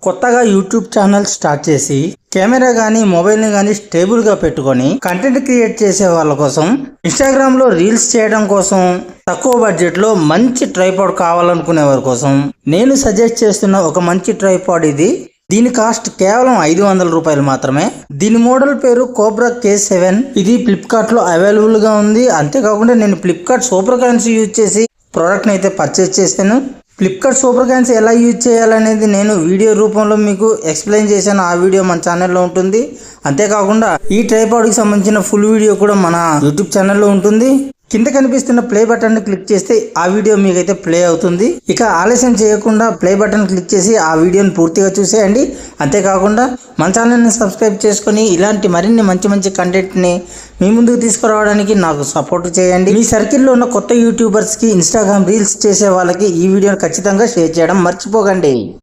కొత్తగా YouTube channel start చేసి camera గానీ మొబైల్ ని గానీ స్టేబుల్ గా పెట్టుకొని కంటెంట్ క్రియేట్ చేసే వాళ్ళ కోసం, ఇన్స్టాగ్రామ్ లో రీల్స్ చేయడం కోసం, తక్కువ బడ్జెట్ లో మంచి ట్రైపాడ్ కావాలనుకునే వారి కోసం నేను సజెస్ట్ చేస్తున్న ఒక మంచి ట్రైపాడ్ ఇది. దీని కాస్ట్ కేవలం 500 రూపాయలు మాత్రమే. దీని మోడల్ పేరు కోబ్రా K7. ఇది ఫ్లిప్కార్ట్ లో అవైలబుల్ గా ఉంది. అంతేకాకుండా నేను ఫ్లిప్కార్ట్ సూపర్ కరెన్సీ యూజ్ చేసి ప్రోడక్ట్ ని అయితే పర్చేస్ చేశాను. ఫ్లిప్కార్ట్ సూపర్ కరెన్సీ ఎలా యూజ్ చేయాలనేది నేను వీడియో రూపంలో మీకు ఎక్స్ప్లెయిన్ చేశాను. ఆ వీడియో మన ఛానల్లో ఉంటుంది. అంతేకాకుండా ఈ ట్రైపాడ్కి సంబంధించిన ఫుల్ వీడియో కూడా మన యూట్యూబ్ ఛానల్లో ఉంటుంది. కింద కనిపిస్తున్న ప్లే బటన్ ని క్లిక్ చేస్తే ఆ వీడియో మీకైతే ప్లే అవుతుంది. ఇక ఆలస్యం చేయకుండా ప్లే బటన్ క్లిక్ చేసి ఆ వీడియోని పూర్తిగా చూసేయండి. అంతేకాకుండా మన ఛానల్ని సబ్స్క్రైబ్ చేసుకొని ఇలాంటి మరిన్ని మంచి కంటెంట్ని మీ ముందుకు తీసుకురావడానికి నాకు సపోర్ట్ చేయండి. మీ సర్కిల్లో ఉన్న కొత్త యూట్యూబర్స్కి, ఇన్స్టాగ్రామ్ రీల్స్ చేసే వాళ్ళకి ఈ వీడియోని ఖచ్చితంగా షేర్ చేయడం మర్చిపోకండి.